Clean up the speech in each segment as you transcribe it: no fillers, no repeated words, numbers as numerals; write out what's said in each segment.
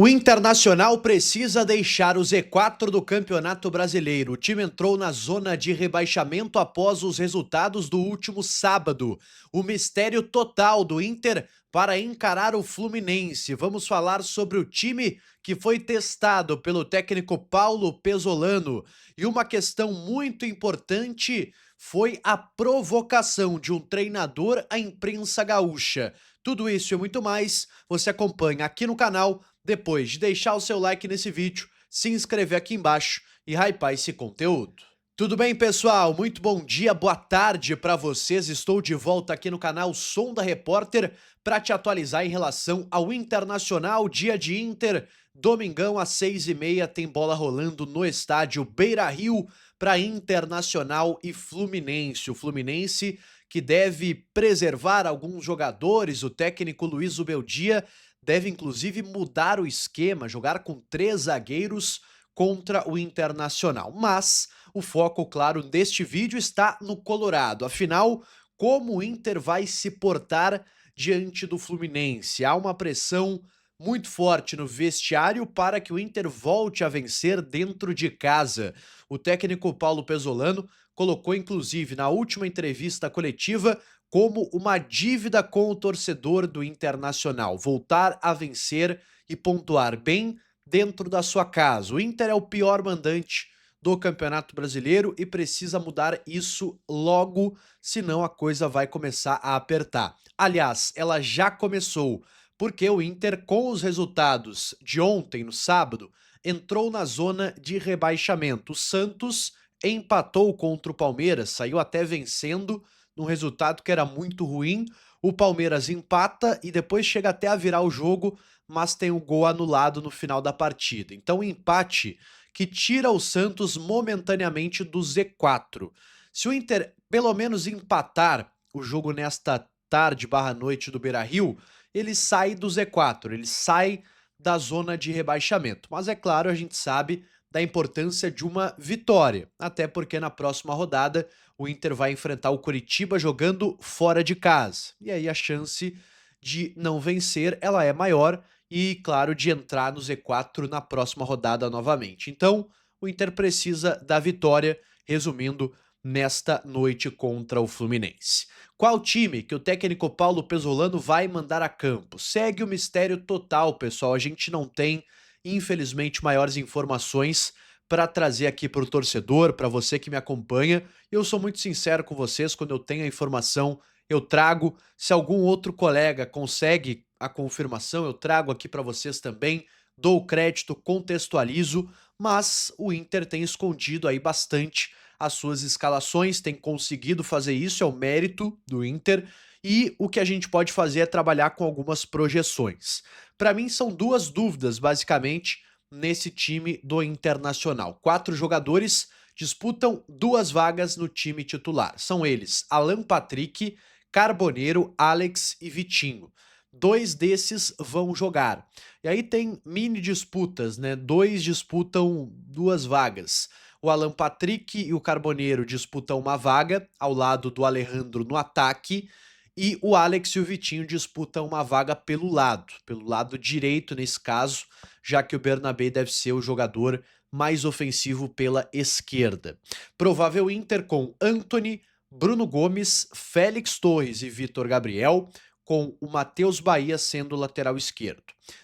O Internacional precisa deixar o Z4 do Campeonato Brasileiro. O time entrou na zona de rebaixamento após os resultados do último sábado. O mistério total do Inter para encarar o Fluminense. Vamos falar sobre o time que foi testado pelo técnico Paulo Pesolano. E uma questão muito importante foi a provocação de um treinador à imprensa gaúcha. Tudo isso e muito mais você acompanha aqui no canal depois de deixar o seu like nesse vídeo, se inscrever aqui embaixo e hypar esse conteúdo. Tudo bem, pessoal? Muito bom dia, boa tarde para vocês. Estou de volta aqui no canal Som da Repórter para te atualizar em relação ao Internacional, dia de Inter. Domingão às 6h30 tem bola rolando no estádio Beira-Rio para Internacional e Fluminense. O Fluminense que deve preservar alguns jogadores, o técnico Luiz Ubeldia deve inclusive mudar o esquema, jogar com 3 zagueiros contra o Internacional. Mas o foco, claro, deste vídeo está no Colorado. Afinal, como o Inter vai se portar diante do Fluminense? Há uma pressão muito forte no vestiário para que o Inter volte a vencer dentro de casa. O técnico Paulo Pesolano colocou, inclusive, na última entrevista coletiva, como uma dívida com o torcedor do Internacional, voltar a vencer e pontuar bem dentro da sua casa. O Inter é o pior mandante do Campeonato Brasileiro e precisa mudar isso logo, senão a coisa vai começar a apertar. Aliás, ela já começou, porque o Inter, com os resultados de ontem, no sábado, entrou na zona de rebaixamento. O Santos empatou contra o Palmeiras, saiu até vencendo, num resultado que era muito ruim. O Palmeiras empata e depois chega até a virar o jogo, mas tem o gol anulado no final da partida. Então, um empate que tira o Santos momentaneamente do Z4. Se o Inter pelo menos empatar o jogo nesta tarde/noite do Beira-Rio, ele sai do Z4, ele sai da zona de rebaixamento. Mas é claro, a gente sabe da importância de uma vitória, até porque na próxima rodada o Inter vai enfrentar o Coritiba jogando fora de casa. E aí a chance de não vencer, ela é maior e, claro, de entrar no Z4 na próxima rodada novamente. Então, o Inter precisa da vitória, resumindo, nesta noite contra o Fluminense. Qual time que o técnico Paulo Pesolano vai mandar a campo? Segue o mistério total, pessoal. A gente não tem, infelizmente, maiores informações para trazer aqui para o torcedor, para você que me acompanha. Eu sou muito sincero com vocês, quando eu tenho a informação, eu trago. Se algum outro colega consegue a confirmação, eu trago aqui para vocês também, dou crédito, contextualizo, mas o Inter tem escondido aí bastante as suas escalações, tem conseguido fazer isso, é o mérito do Inter, e o que a gente pode fazer é trabalhar com algumas projeções. Para mim são duas dúvidas, basicamente, nesse time do Internacional. 4 jogadores disputam 2 vagas no time titular. São eles Alan Patrick, Carboneiro, Alex e Vitinho. 2 desses vão jogar. E aí tem mini disputas, né? 2 disputam 2 vagas. O Alan Patrick e o Carboneiro disputam uma vaga ao lado do Alejandro no ataque e o Alex e o Vitinho disputam uma vaga pelo lado direito nesse caso, já que o Bernabé deve ser o jogador mais ofensivo pela esquerda. Provável Inter com Antony, Bruno Gomes, Félix Torres e Vitor Gabriel, com o Matheus Bahia sendo o lateral esquerdo.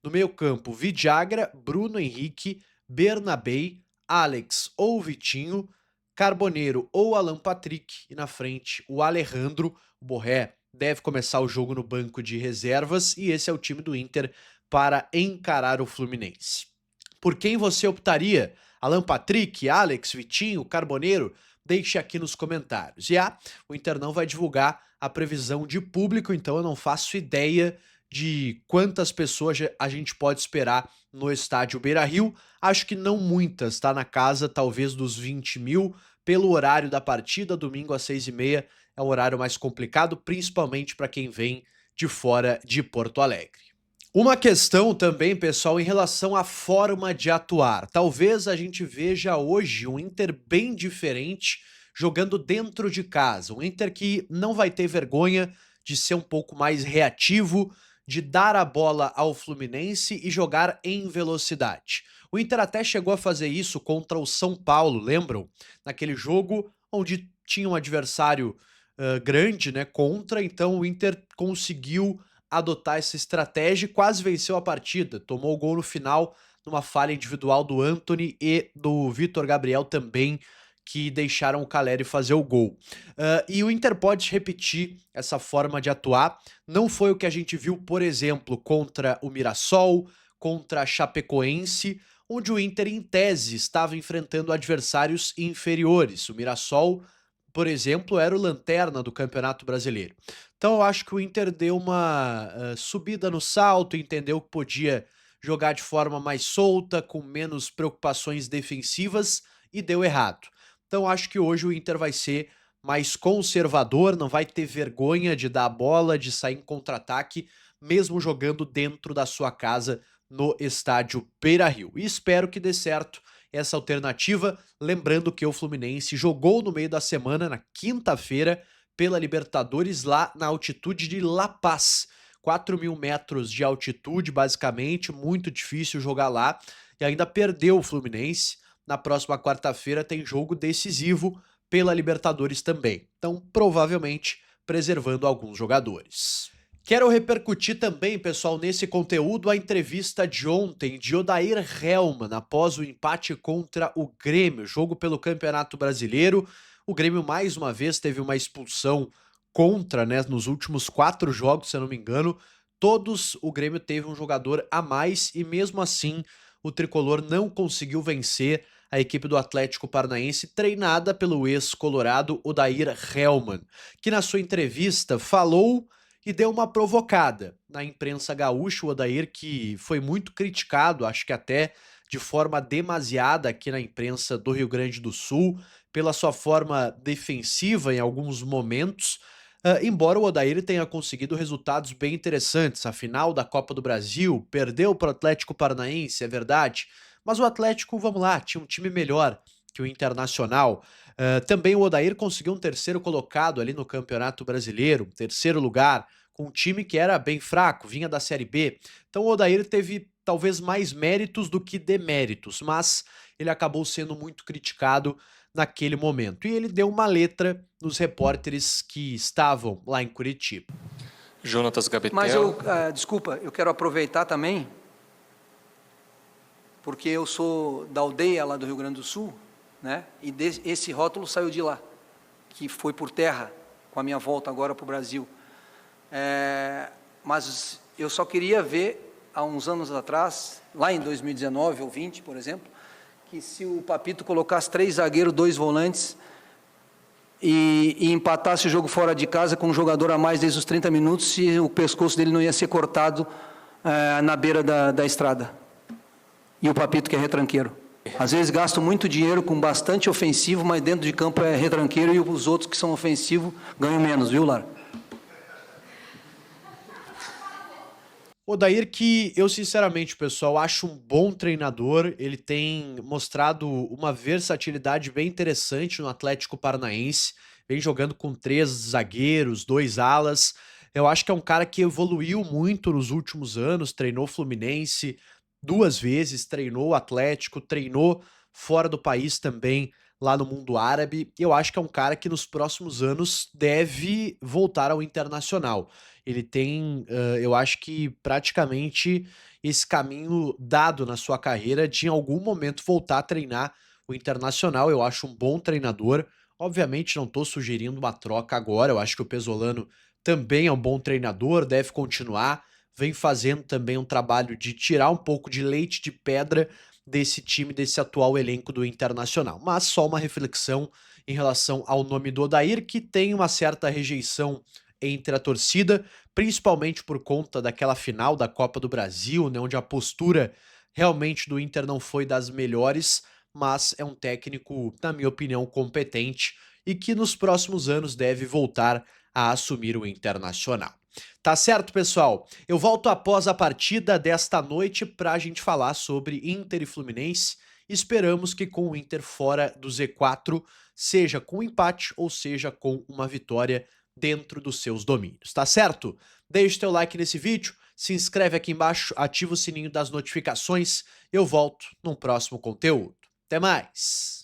No meio-campo, Vidiagra, Bruno Henrique, Bernabé, Alex ou Vitinho, Carboneiro ou Alan Patrick e na frente o Alejandro. O Borré deve começar o jogo no banco de reservas e esse é o time do Inter para encarar o Fluminense. Por quem você optaria? Alan Patrick, Alex, Vitinho, Carboneiro? Deixe aqui nos comentários. E o Inter não vai divulgar a previsão de público, então eu não faço ideia de quantas pessoas a gente pode esperar no estádio Beira-Rio. Acho que não muitas, tá na casa talvez dos 20 mil, pelo horário da partida, domingo às 6h30 é um horário mais complicado, principalmente para quem vem de fora de Porto Alegre. Uma questão também, pessoal, em relação à forma de atuar. Talvez a gente veja hoje um Inter bem diferente jogando dentro de casa. Um Inter que não vai ter vergonha de ser um pouco mais reativo, de dar a bola ao Fluminense e jogar em velocidade. O Inter até chegou a fazer isso contra o São Paulo, lembram? Naquele jogo onde tinha um adversário grande, né, contra, então o Inter conseguiu adotar essa estratégia e quase venceu a partida. Tomou o gol no final numa falha individual do Antony e do Vitor Gabriel também, que deixaram o Caleri fazer o gol. E o Inter pode repetir essa forma de atuar. Não foi o que a gente viu, por exemplo, contra o Mirassol, contra a Chapecoense, onde o Inter, em tese, estava enfrentando adversários inferiores. O Mirassol, por exemplo, era o lanterna do Campeonato Brasileiro. Então eu acho que o Inter deu uma subida no salto, entendeu que podia jogar de forma mais solta, com menos preocupações defensivas, e deu errado. Então acho que hoje o Inter vai ser mais conservador, não vai ter vergonha de dar a bola, de sair em contra-ataque, mesmo jogando dentro da sua casa no estádio Beira-Rio. E espero que dê certo essa alternativa, lembrando que o Fluminense jogou no meio da semana, na quinta-feira, pela Libertadores, lá na altitude de La Paz. 4.000 metros de altitude, basicamente, muito difícil jogar lá, e ainda perdeu o Fluminense. Na próxima quarta-feira tem jogo decisivo pela Libertadores também. Então, provavelmente, preservando alguns jogadores. Quero repercutir também, pessoal, nesse conteúdo, a entrevista de ontem de Odair Hellmann após o empate contra o Grêmio, jogo pelo Campeonato Brasileiro. O Grêmio, mais uma vez, teve uma expulsão contra, né, nos últimos 4 jogos, se eu não me engano. Todos o Grêmio teve um jogador a mais e, mesmo assim, o tricolor não conseguiu vencer a equipe do Atlético Paranaense, treinada pelo ex-colorado Odair Hellmann, que na sua entrevista falou e deu uma provocada na imprensa gaúcha. O Odair, que foi muito criticado, acho que até de forma demasiada aqui na imprensa do Rio Grande do Sul, pela sua forma defensiva em alguns momentos, embora o Odair tenha conseguido resultados bem interessantes. A final da Copa do Brasil, perdeu para o Atlético Paranaense, é verdade, mas o Atlético, vamos lá, tinha um time melhor que o Internacional. Também o Odair conseguiu um terceiro colocado ali no Campeonato Brasileiro, um terceiro lugar, com um time que era bem fraco, vinha da Série B. Então o Odair teve talvez mais méritos do que deméritos, mas ele acabou sendo muito criticado naquele momento. E ele deu uma letra nos repórteres que estavam lá em Curitiba. Jonatas Gabetel. Mas desculpa, eu quero aproveitar também, porque eu sou da aldeia lá do Rio Grande do Sul, né? E esse rótulo saiu de lá, que foi por terra, com a minha volta agora para o Brasil. Mas eu só queria ver, há uns anos atrás, lá em 2019 ou 20, por exemplo, que se o Papito colocasse 3 zagueiros, 2 volantes e empatasse o jogo fora de casa com um jogador a mais desde os 30 minutos, se o pescoço dele não ia ser cortado na beira da estrada. E o Papito, que é retranqueiro. Às vezes gasto muito dinheiro com bastante ofensivo, mas dentro de campo é retranqueiro, e os outros que são ofensivos ganham menos, viu, Lara? Odair, que eu sinceramente, pessoal, acho um bom treinador. Ele tem mostrado uma versatilidade bem interessante no Atlético Paranaense. Vem jogando com 3 zagueiros, 2 alas. Eu acho que é um cara que evoluiu muito nos últimos anos, treinou o Fluminense 2 vezes, treinou o Atlético, treinou fora do país também, lá no mundo árabe. Eu acho que é um cara que nos próximos anos deve voltar ao Internacional. Ele tem, eu acho que praticamente esse caminho dado na sua carreira de em algum momento voltar a treinar o Internacional. Eu acho um bom treinador. Obviamente não estou sugerindo uma troca agora, eu acho que o Pesolano também é um bom treinador, deve continuar, vem fazendo também um trabalho de tirar um pouco de leite de pedra desse time, desse atual elenco do Internacional. Mas só uma reflexão em relação ao nome do Odair, que tem uma certa rejeição entre a torcida, principalmente por conta daquela final da Copa do Brasil, né, onde a postura realmente do Inter não foi das melhores, mas é um técnico, na minha opinião, competente e que nos próximos anos deve voltar a assumir o Internacional. Tá certo, pessoal? Eu volto após a partida desta noite para a gente falar sobre Inter e Fluminense. Esperamos que com o Inter fora do Z4, seja com empate ou seja com uma vitória dentro dos seus domínios, tá certo? Deixe teu like nesse vídeo, Se inscreve aqui embaixo, ativa o sininho das notificações. Eu volto num próximo conteúdo. Até mais!